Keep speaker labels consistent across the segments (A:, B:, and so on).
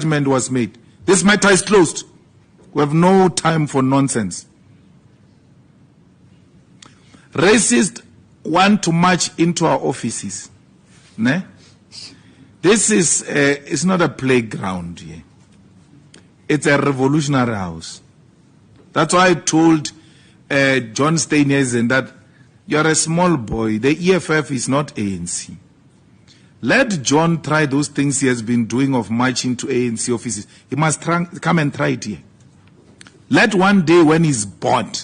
A: judgment was made. This matter is closed. We have no time for nonsense. Racists want to march into our offices. Ne? This is it's not a playground here. It's a revolutionary house. That's why I told John Steinhuisen that you're a small boy. The EFF is not ANC. Let John try those things he has been doing of marching to ANC offices. He must come and try it here. Let one day when he's bored,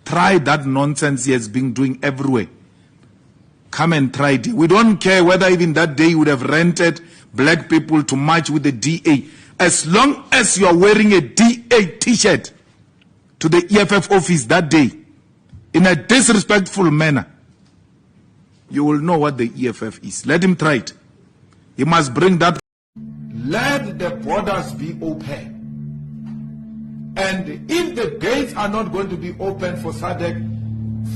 A: try that nonsense he has been doing everywhere. Come and try it. We don't care whether even that day you would have rented black people to march with the DA. As long as you are wearing a DA t-shirt to the EFF office that day, in a disrespectful manner, you will know what the EFF is. Let him try it. He must bring that.
B: Let the borders be open. And if the gates are not going to be open for SADC,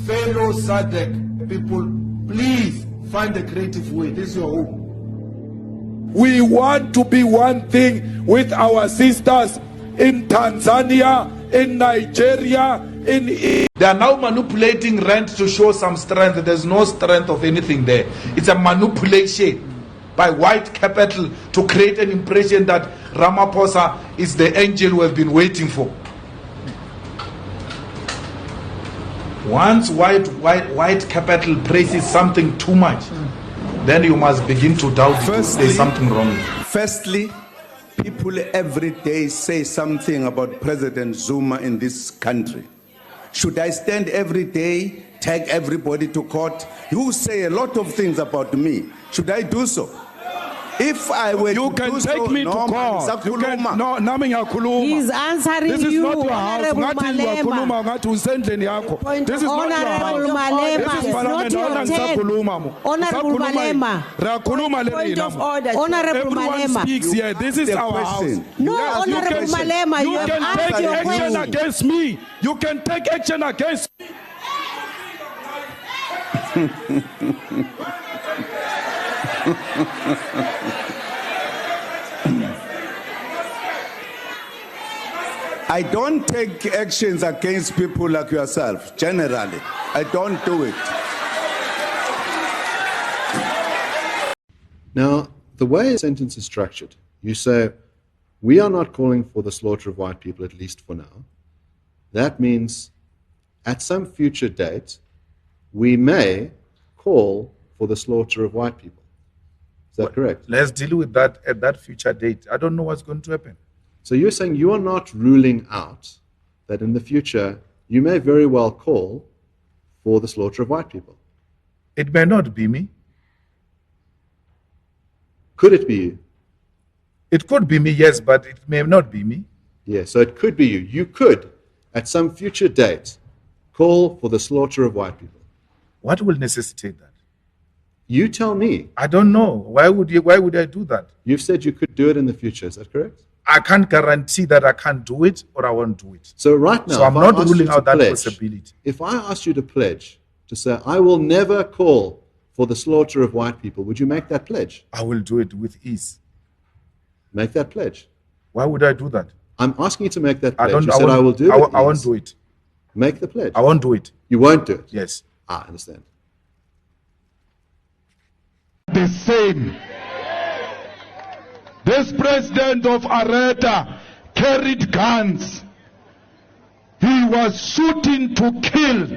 B: fellow SADC people, please find a creative way. This is your home.
C: We want to be one thing with our sisters in Tanzania, in Nigeria, in...
A: They are now manipulating rent to show some strength. There's no strength of anything there. It's a manipulation by white capital to create an impression that Ramaphosa is the angel we have been waiting for. Once white capital praises something too much, then you must begin to doubt there's something wrong.
D: Firstly, people every day say something about President Zuma in this country. Should I stand every day, take everybody to court? You say a lot of things about me. Should I do so? If I were
C: you
D: to
C: can
D: do
C: take
D: so,
C: me to court. You can, no,
E: he's answering
C: this is
E: you,
C: not your house.
E: Honorable Malema.
C: This is not your house. This is
E: not your turn. Honorable Malema.
C: Point of
E: order. Honorable Malema.
C: Speaks here. This is our house.
E: No, Honorable Malema, you have asked your question.
C: You can take action against me. You can take action against me.
D: I don't take actions against people like yourself, generally. I don't do it.
F: Now, the way a sentence is structured, you say, we are not calling for the slaughter of white people, at least for now. That means at some future date, we may call for the slaughter of white people. Is that correct?
A: Let's deal with that at that future date. I don't know what's going to happen.
F: So you're saying you are not ruling out that in the future you may very well call for the slaughter of white people?
A: It may not be me.
F: Could it be you?
A: It could be me, yes, but it may not be me.
F: Yes, so it could be you. You could, at some future date, call for the slaughter of white people.
A: What will necessitate that?
F: You tell me.
A: I don't know. Why would I do that?
F: You've said you could do it in the future. Is that correct?
A: I can't guarantee that I can't do it or I won't do it.
F: So right now,
A: so I'm not ruling out that possibility.
F: If I asked you to pledge to say, I will never call for the slaughter of white people, would you make that pledge?
A: I will do it with ease.
F: Make that pledge.
A: Why would I do that?
F: I'm asking you to make that pledge.
A: I
F: will do it.
A: I won't do it.
F: Make the pledge.
A: I won't do it.
F: You won't do it?
A: Yes.
F: I understand.
C: The same. This president of Areta carried guns. He was shooting to kill,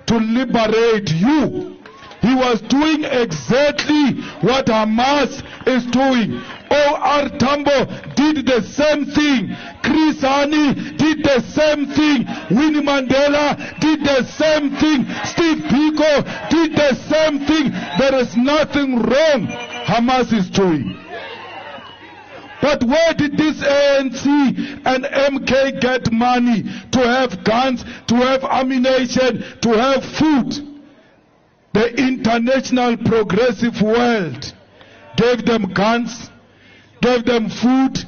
C: to liberate you. He was doing exactly what Hamas is doing. O.R. Tambo did the same thing. Chris Hani did the same thing. Winnie Mandela did the same thing. Steve Biko did the same thing. There is nothing wrong Hamas is doing. But where did this ANC and MK get money to have guns, to have ammunition, to have food? The international progressive world gave them guns, gave them food,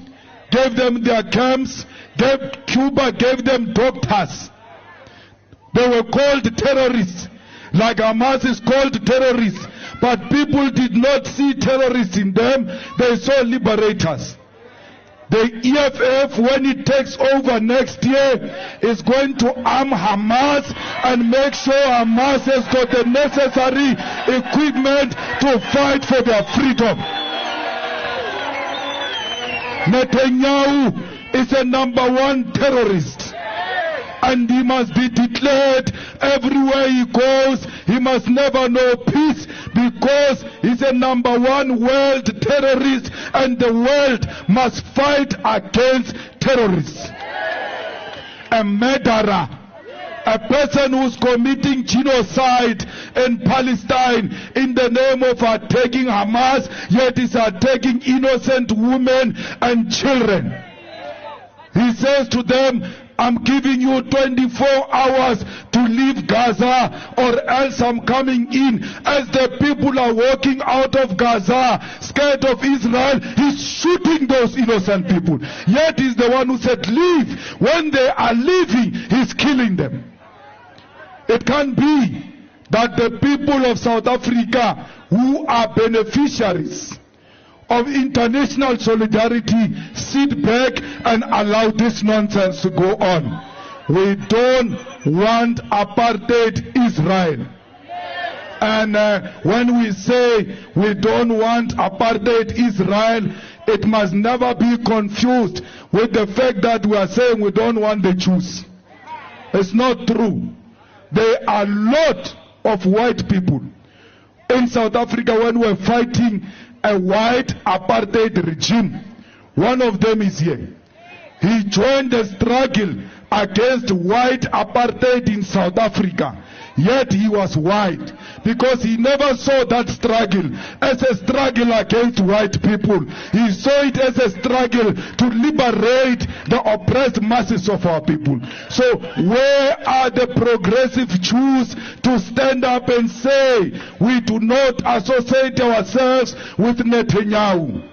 C: gave them their camps, Cuba gave them doctors. They were called terrorists, like Hamas is called terrorists. But people did not see terrorists in them, they saw liberators. The EFF, when it takes over next year, is going to arm Hamas and make sure Hamas has got the necessary equipment to fight for their freedom. Netanyahu is a #1 terrorist, and he must be declared everywhere he goes. He must never know peace, because he's a #1 world terrorist, and the world must fight against terrorists. A murderer, a person who's committing genocide in Palestine in the name of attacking Hamas, yet is attacking innocent women and children. He says to them, I'm giving you 24 hours to leave Gaza, or else I'm coming in. As the people are walking out of Gaza, scared of Israel, he's shooting those innocent people. Yet he's the one who said leave. When they are leaving, he's killing them. It can't be that the people of South Africa, who are beneficiaries of international solidarity, sit back and allow this nonsense to go on. We don't want apartheid Israel. And when we say we don't want apartheid Israel, it must never be confused with the fact that we are saying we don't want the Jews. It's not true. There are a lot of white people in South Africa when we're fighting a white apartheid regime. One of them is here. He joined the struggle against white apartheid in South Africa. Yet he was white, because he never saw that struggle as a struggle against white people. He saw it as a struggle to liberate the oppressed masses of our people. So where are the progressive Jews to stand up and say we do not associate ourselves with Netanyahu?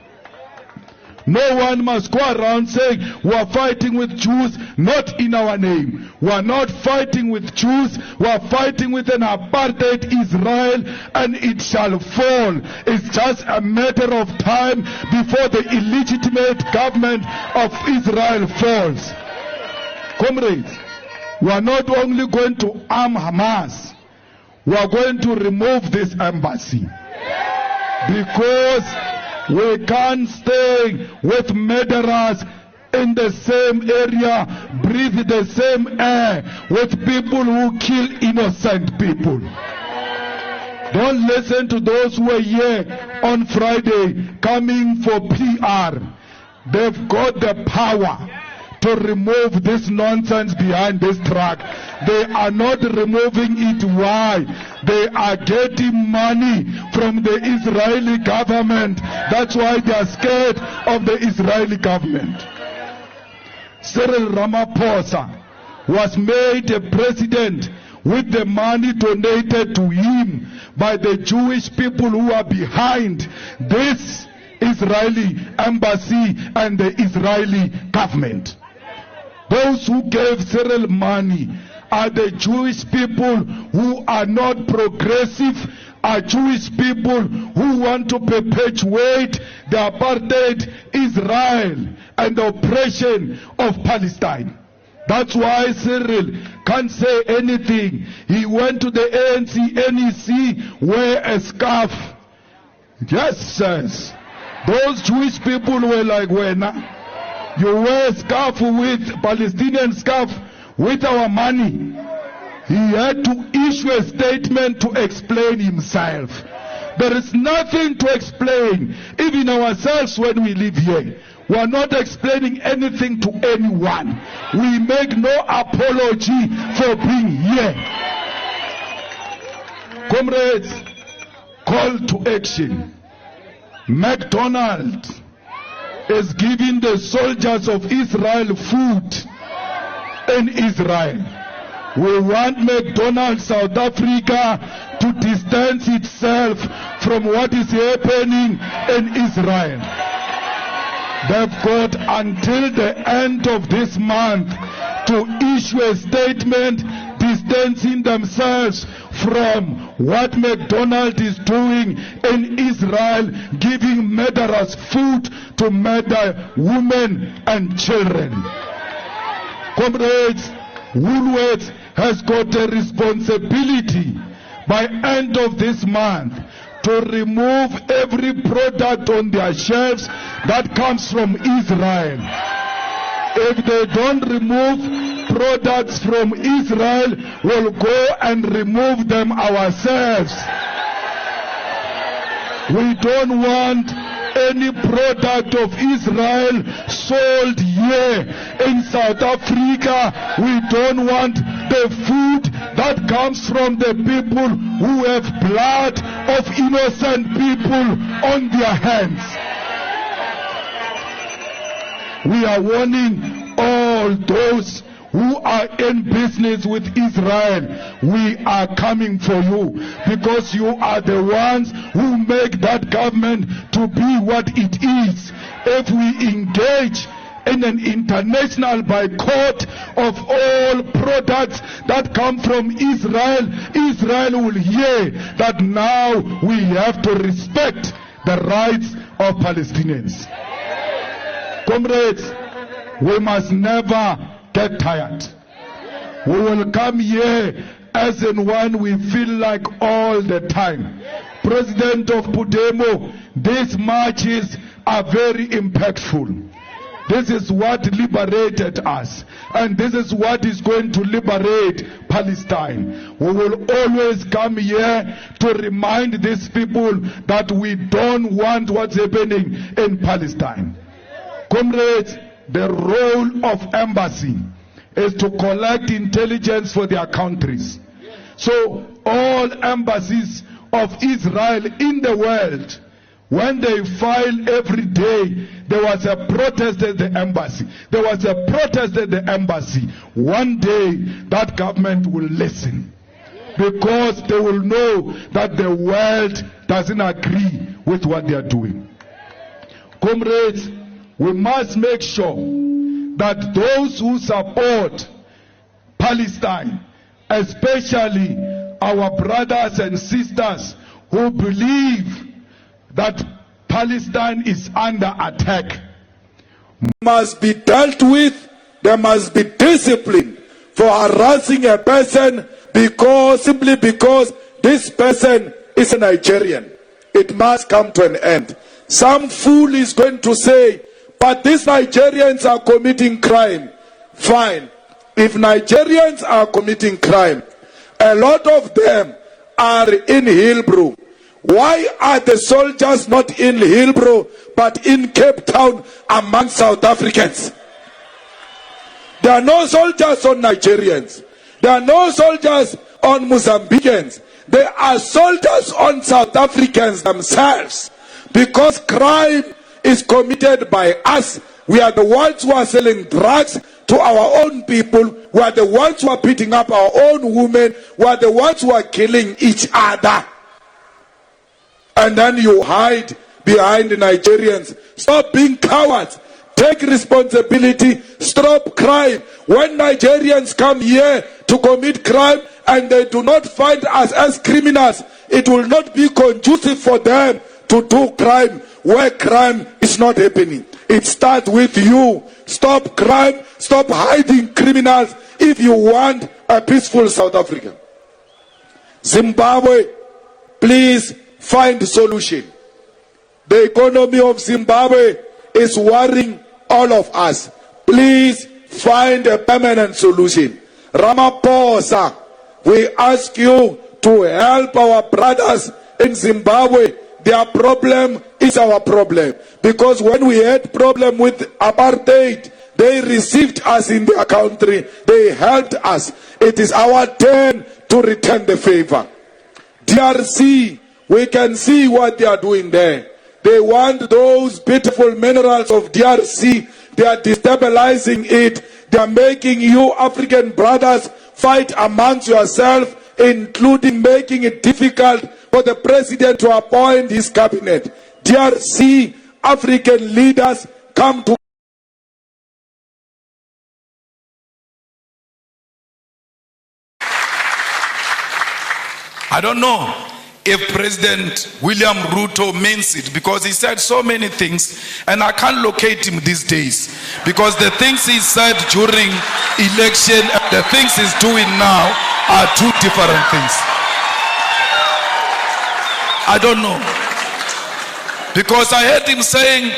C: No one must go around saying we are fighting with Jews, not in our name. We are not fighting with Jews, we are fighting with an apartheid Israel, and it shall fall. It's just a matter of time before the illegitimate government of Israel falls. Comrades, we are not only going to arm Hamas, we are going to remove this embassy, because we can't stay with murderers in the same area, breathe the same air with people who kill innocent people. Don't listen to those who are here on Friday coming for PR. They've got the power to remove this nonsense behind this truck. They are not removing it. Why? They are getting money from the Israeli government. That's why they are scared of the Israeli government. Cyril Ramaphosa was made a president with the money donated to him by the Jewish people who are behind this Israeli embassy and the Israeli government. Those who gave Cyril money are the Jewish people who are not progressive, are Jewish people who want to perpetuate the apartheid Israel and the oppression of Palestine. That's why Cyril can't say anything. He went to the ANC, NEC, wear a scarf. Yes, sirs. Those Jewish people were like, "Wena, you wear a scarf with Palestinian scarf with our money." He had to issue a statement to explain himself. There is nothing to explain, even ourselves when we live here. We are not explaining anything to anyone. We make no apology for being here. Comrades, call to action. McDonald's is giving the soldiers of Israel food in Israel. We want McDonald's South Africa to distance itself from what is happening in Israel. They've got until the end of this month to issue a statement distancing themselves from what McDonald's is doing in Israel, giving murderers food to murder women and children. Comrades, Woolworths has got a responsibility by end of this month to remove every product on their shelves that comes from Israel. If they don't remove products from Israel, we'll go and remove them ourselves. We don't want any product of Israel sold here in South Africa. We don't want the food that comes from the people who have blood of innocent people on their hands. We are warning all those who are in business with Israel. We are coming for you because you are the ones who make that government to be what it is. If we engage in an international boycott of all products that come from Israel, Israel will hear that now we have to respect the rights of Palestinians. Comrades, we must never get tired. We will come here as and when we feel like all the time. President of Pudemo, these marches are very impactful. This is what liberated us, and this is what is going to liberate Palestine. We will always come here to remind these people that we don't want what's happening in Palestine. Comrades, the role of embassy is to collect intelligence for their countries. So all embassies of Israel in the world, when they file every day, there was a protest at the embassy. There was a protest at the embassy. One day, that government will listen, because they will know that the world doesn't agree with what they are doing. Comrades, we must make sure that those who support Palestine, especially our brothers and sisters who believe that Palestine is under attack,
B: must be dealt with. There must be discipline for harassing a person simply because this person is a Nigerian. It must come to an end. Some fool is going to say, but these Nigerians are committing crime. Fine. If Nigerians are committing crime, a lot of them are in Hillbrow. Why are the soldiers not in Hillbrow but in Cape Town among South Africans? There are no soldiers on Nigerians. There are no soldiers on Mozambicans. There are soldiers on South Africans themselves, because crime is committed by us. We are the ones who are selling drugs to our own people. We are the ones who are beating up our own women. We are the ones who are killing each other. And then you hide behind the Nigerians. Stop being cowards. Take responsibility. Stop crime. When Nigerians come here to commit crime and they do not find us as criminals, it will not be conducive for them to do crime where crime is not happening. It starts with you. Stop crime. Stop hiding criminals if you want a peaceful South Africa. Zimbabwe, please find a solution. The economy of Zimbabwe is worrying all of us. Please find a permanent solution. Ramaphosa, we ask you to help our brothers in Zimbabwe. Their problem is our problem. Because when we had problem with apartheid, they received us in their country. They helped us. It is our turn to return the favor. DRC, we can see what they are doing there. They want those beautiful minerals of DRC. They are destabilizing it. They are making you African brothers fight amongst yourselves, including making it difficult for the president to appoint his cabinet. DRC, African leaders, come to
G: don't know if President William Ruto means it, because he said so many things and I can't locate him these days, because the things he said during election and the things he's doing now are two different things. I don't know, because I heard him saying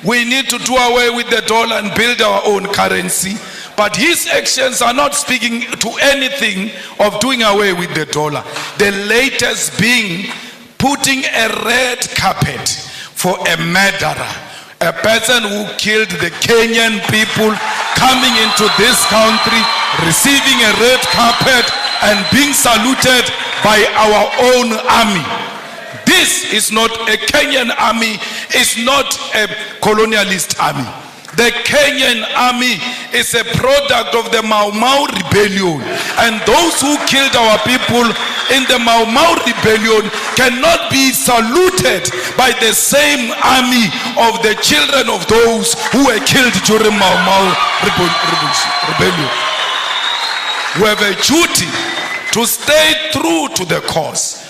G: we need to do away with the dollar and build our own currency. But his actions are not speaking to anything of doing away with the dollar. The latest being putting a red carpet for a murderer, a person who killed the Kenyan people, coming into this country, receiving a red carpet and being saluted by our own army. This is not a Kenyan army, it's not a colonialist army. The Kenyan army is a product of the Mau Mau rebellion, and those who killed our people in the Mau Mau rebellion cannot be saluted by the same army of the children of those who were killed during Mau Mau rebellion. We have a duty to stay true to the cause.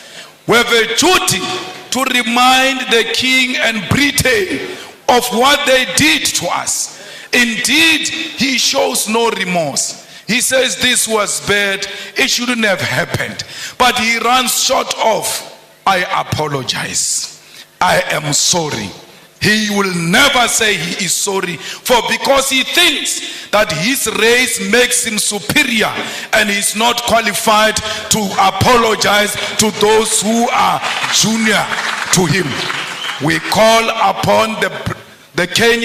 G: We have a duty to remind the king and Britain of what they did to us. Indeed, he shows no remorse. He says this was bad, it shouldn't have happened. But he runs short of, I apologize, I am sorry. He will never say he is sorry, for because he thinks that his race makes him superior and he's not qualified to apologize to those who are junior to him. We call upon the Kenyan